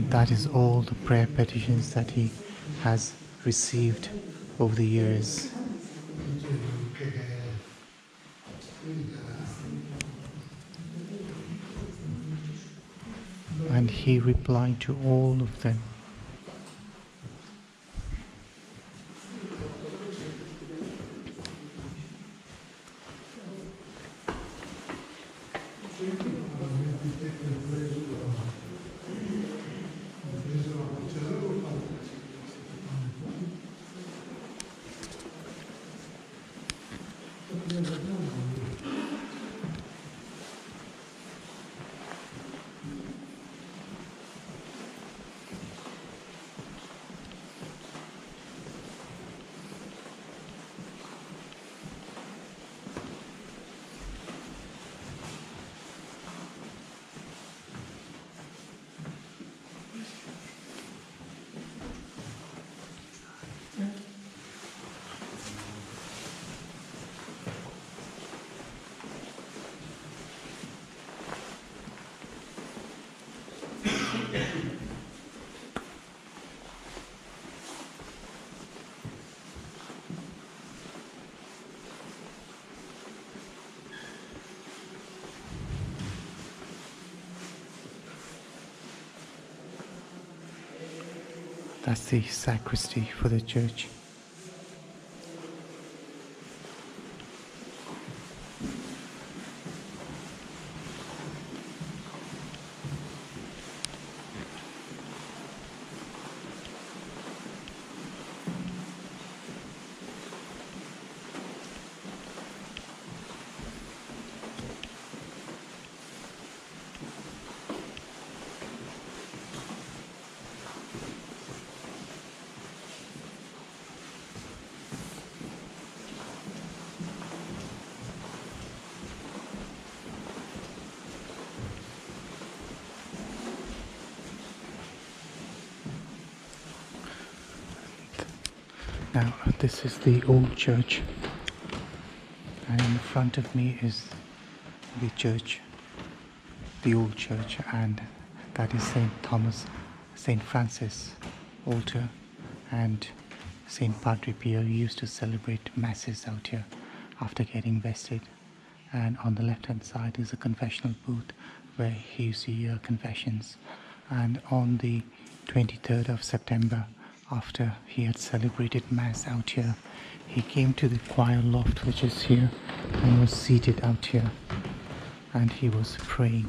That is all the prayer petitions that he has received over the years. And he replied to all of them. That's the sacristy for the church. Now, this is the old church, and in front of me is the church, the old church, and that is St. Thomas, St. Francis altar, and St. Padre Pio used to celebrate masses out here after getting vested. And on the left hand side is a confessional booth where he used to hear confessions. And on the 23rd of September, after he had celebrated Mass out here, he came to the choir loft, which is here, and was seated out here, and he was praying.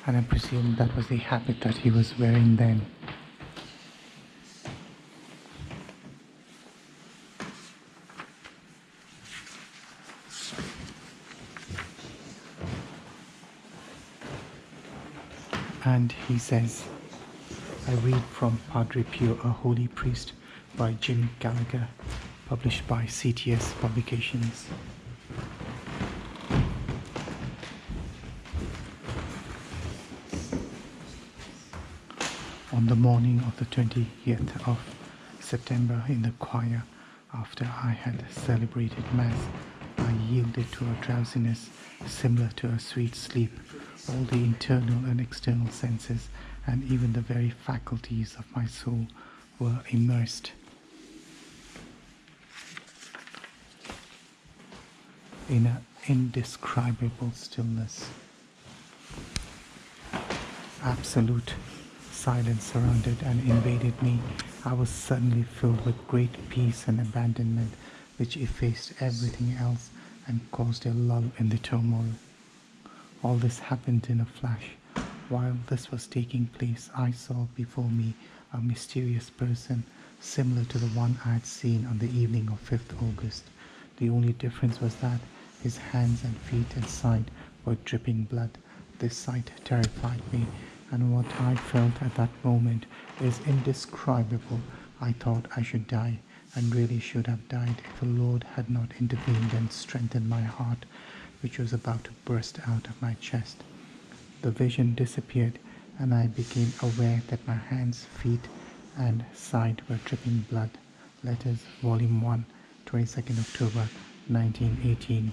And I presume that was the habit that he was wearing then. And he says, I read from Padre Pio, a Holy Priest, by Jim Gallagher, published by CTS Publications. On the morning of the 20th of September in the choir, after I had celebrated Mass, I yielded to a drowsiness similar to a sweet sleep. All the internal and external senses and even the very faculties of my soul were immersed in an indescribable stillness. Absolute silence surrounded and invaded me. I was suddenly filled with great peace and abandonment, which effaced everything else and caused a lull in the turmoil. All this happened in a flash. While this was taking place, I saw before me a mysterious person similar to the one I had seen on the evening of 5th August. The only difference was that his hands and feet and side were dripping blood. This sight terrified me, and what I felt at that moment is indescribable. I thought I should die, and really should have died if the Lord had not intervened and strengthened my heart, which was about to burst out of my chest. The vision disappeared, and I became aware that my hands, feet, and side were dripping blood. Letters, Volume 1, 22nd October, 1918.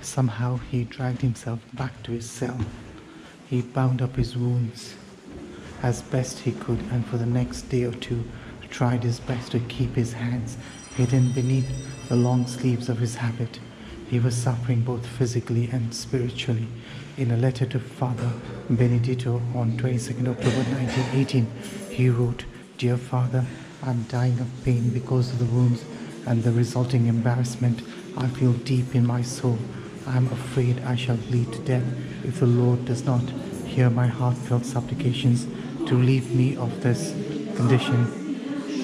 Somehow he dragged himself back to his cell. He bound up his wounds as best he could, and for the next day or two tried his best to keep his hands hidden beneath the long sleeves of his habit. He was suffering both physically and spiritually. In a letter to Father Benedetto on 22nd October 1918, he wrote, "Dear Father, I'm dying of pain because of the wounds and the resulting embarrassment. I feel deep in my soul. I am afraid I shall bleed to death if the Lord does not hear my heartfelt supplications to relieve me of this condition."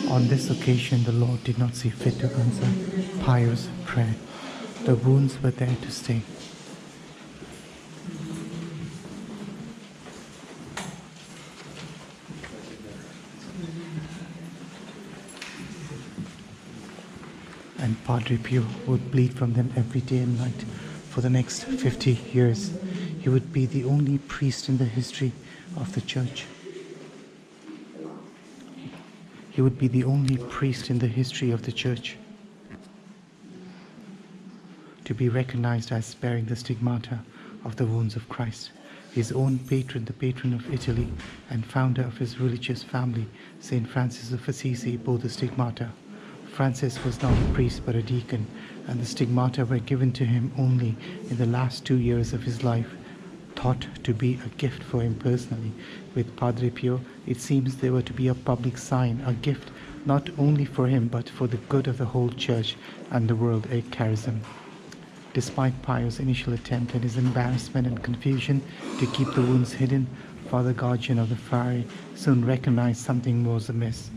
On this occasion, the Lord did not see fit to answer Pio's prayer. The wounds were there to stay. And Padre Pio would bleed from them every day and night for the next 50 years. He would be the only priest in the history of the church. He would be the only priest in the history of the church to be recognized as bearing the stigmata of the wounds of Christ. His own patron, the patron of Italy and founder of his religious family, Saint Francis of Assisi, bore the stigmata. Francis was not a priest but a deacon, and the stigmata were given to him only in the last 2 years of his life, thought to be a gift for him personally. With Padre Pio, it seems they were to be a public sign, a gift not only for him but for the good of the whole church and the world, a charism. Despite Pio's initial attempt and his embarrassment and confusion to keep the wounds hidden, Father Guardian of the Friary soon recognized something was amiss.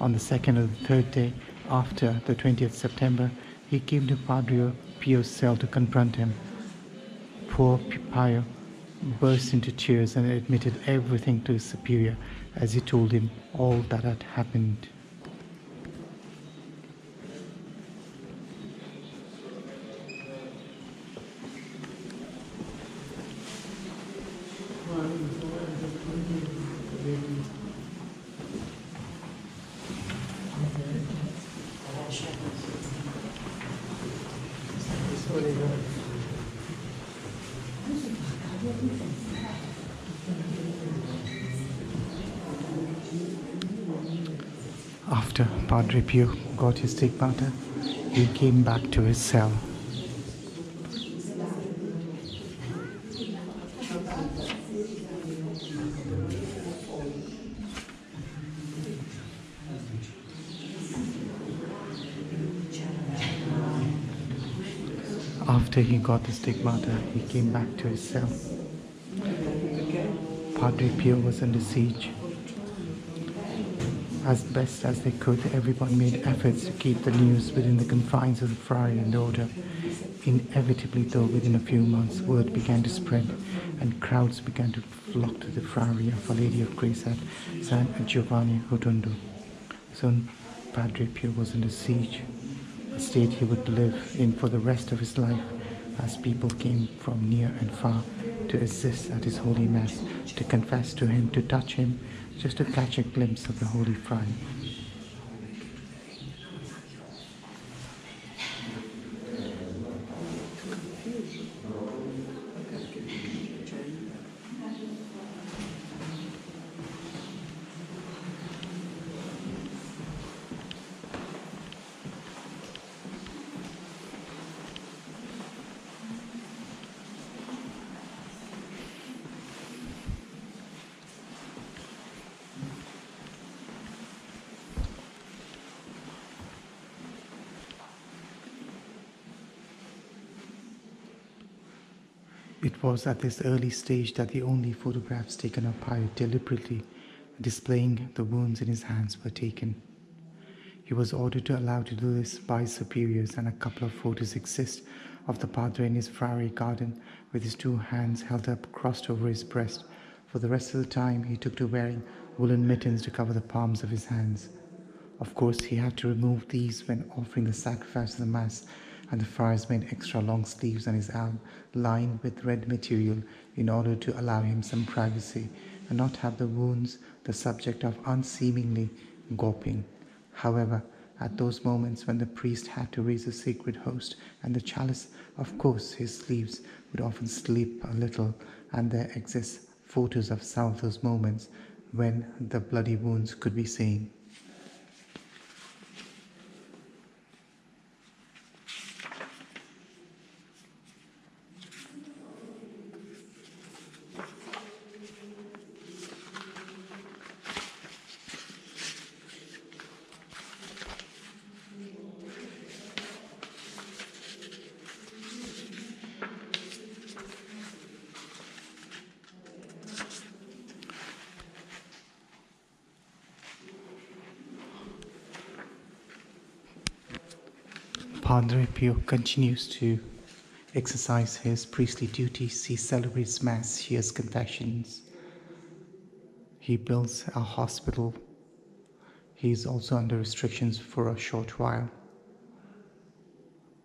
On the second or the third day after the 20th September, he came to Padre Pio's cell to confront him. Poor Pio burst into tears and admitted everything to his superior as he told him all that had happened. After Padre Pio got his stigmata, he came back to his cell. After he got the stigmata, he came back to his cell. Padre Pio was under siege. As best as they could, everyone made efforts to keep the news within the confines of the friary and order. Inevitably, though, within a few months, word began to spread, and crowds began to flock to the friary of Our Lady of Grace at San Giovanni, Rotondo. Soon, Padre Pio was under siege, a state he would live in for the rest of his life, as people came from near and far to assist at his holy mass, to confess to him, to touch him, just to catch a glimpse of the Holy Friary. It was at this early stage that the only photographs taken of Pio deliberately displaying the wounds in his hands were taken. He was ordered to allow to do this by his superiors, and a couple of photos exist of the Padre in his friary garden with his 2 hands held up crossed over his breast. For the rest of the time, he took to wearing woolen mittens to cover the palms of his hands. Of course, he had to remove these when offering the sacrifice of the Mass, and the friars made extra long sleeves on his arm lined with red material in order to allow him some privacy and not have the wounds the subject of unseemingly gawping. However, At those moments when the priest had to raise the sacred host and the chalice, of course, his sleeves would often slip a little, and there exist photos of some of those moments when the bloody wounds could be seen. Padre Pio continues to exercise his priestly duties. He celebrates Mass, hears confessions, he builds a hospital. He is also under restrictions for a short while,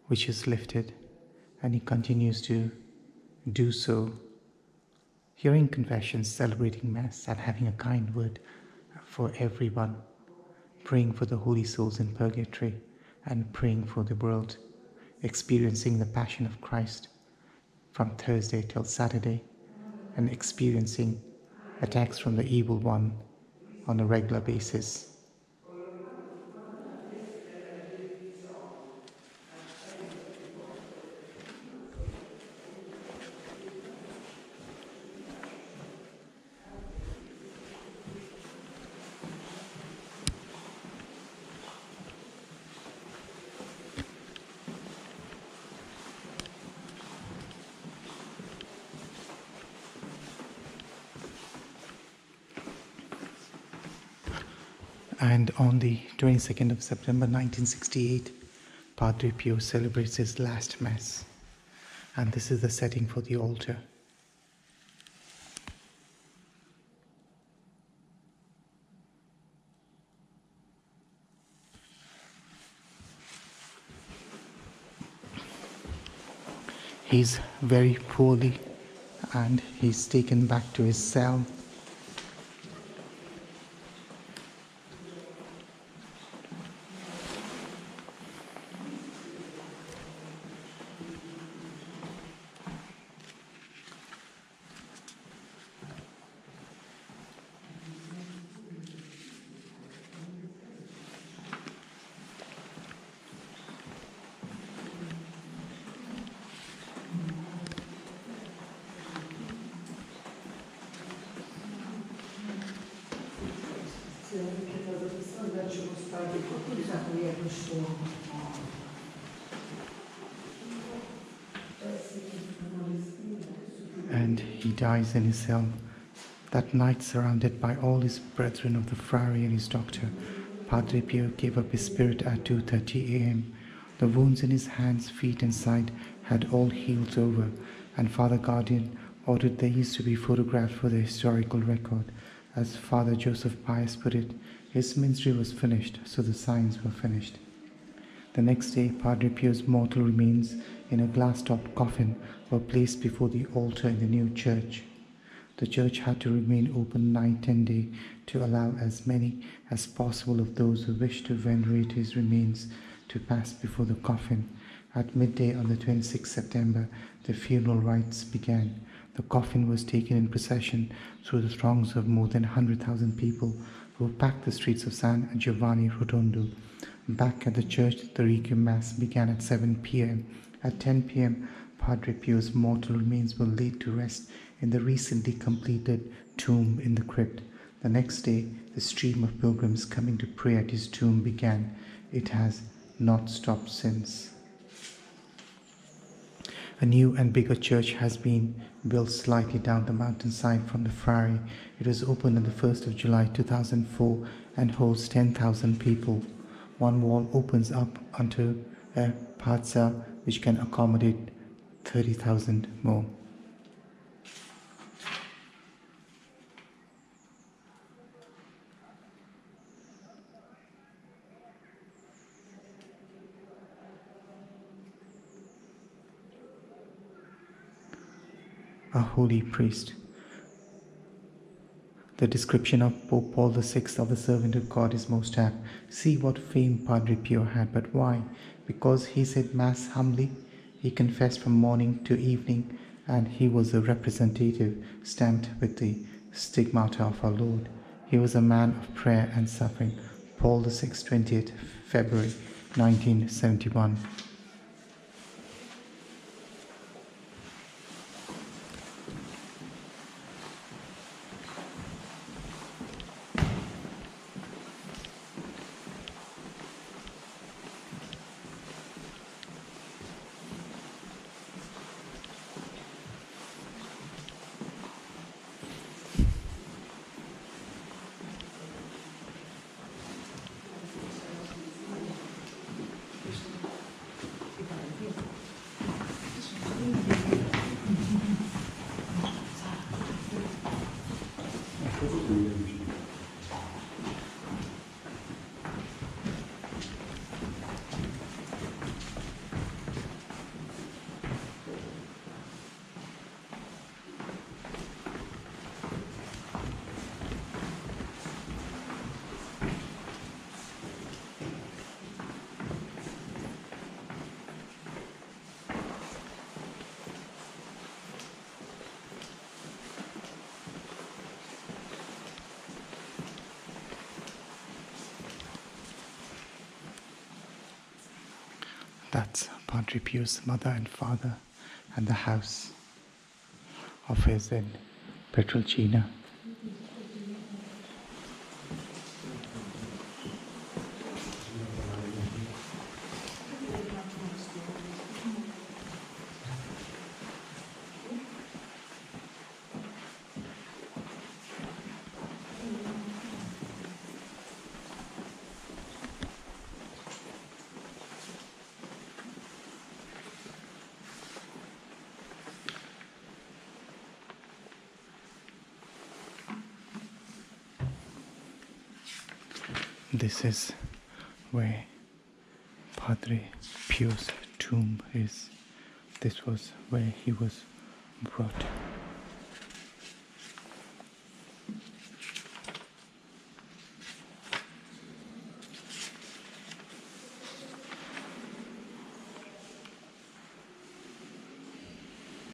which is lifted, and he continues to do so, hearing confessions, celebrating Mass, and having a kind word for everyone, praying for the holy souls in purgatory, and praying for the world, experiencing the Passion of Christ from Thursday till Saturday, and experiencing attacks from the evil one on a regular basis. And on the 22nd of September 1968, Padre Pio celebrates his last Mass. And this is the setting for the altar. He's very poorly and he's taken back to his cell. And he dies in his cell that night, surrounded by all his brethren of the friary and his doctor. Padre Pio gave up his spirit at 2:30 a.m. The wounds in his hands, feet and side had all healed over, and Father Guardian ordered these to be photographed for the historical record. As Father Joseph Pius put it, his ministry was finished, so the signs were finished. The next day, Padre Pio's mortal remains in a glass-topped coffin were placed before the altar in the new church. The church had to remain open night and day to allow as many as possible of those who wished to venerate his remains to pass before the coffin. At midday on the 26th September, the funeral rites began. The coffin was taken in procession through the throngs of more than 100,000 people who packed the streets of San Giovanni Rotondo. Back at the church, the Requiem Mass began at 7 p.m. At 10 p.m., Padre Pio's mortal remains were laid to rest in the recently completed tomb in the crypt. The next day, the stream of pilgrims coming to pray at his tomb began. It has not stopped since. A new and bigger church has been built slightly down the mountainside from the friary. It was opened on the 1st of July 2004 and holds 10,000 people. One wall opens up onto a piazza which can accommodate 30,000 more. A holy priest. The description of Pope Paul VI of the servant of God is most apt. See what fame Padre Pio had, but why? Because he said Mass humbly, he confessed from morning to evening, and he was a representative stamped with the stigmata of our Lord. He was a man of prayer and suffering. Paul VI, 20th February 1971. That's Padre Pio's mother and father and the house of his in Petrolcina. This is where Padre Pio's tomb is. This was where he was brought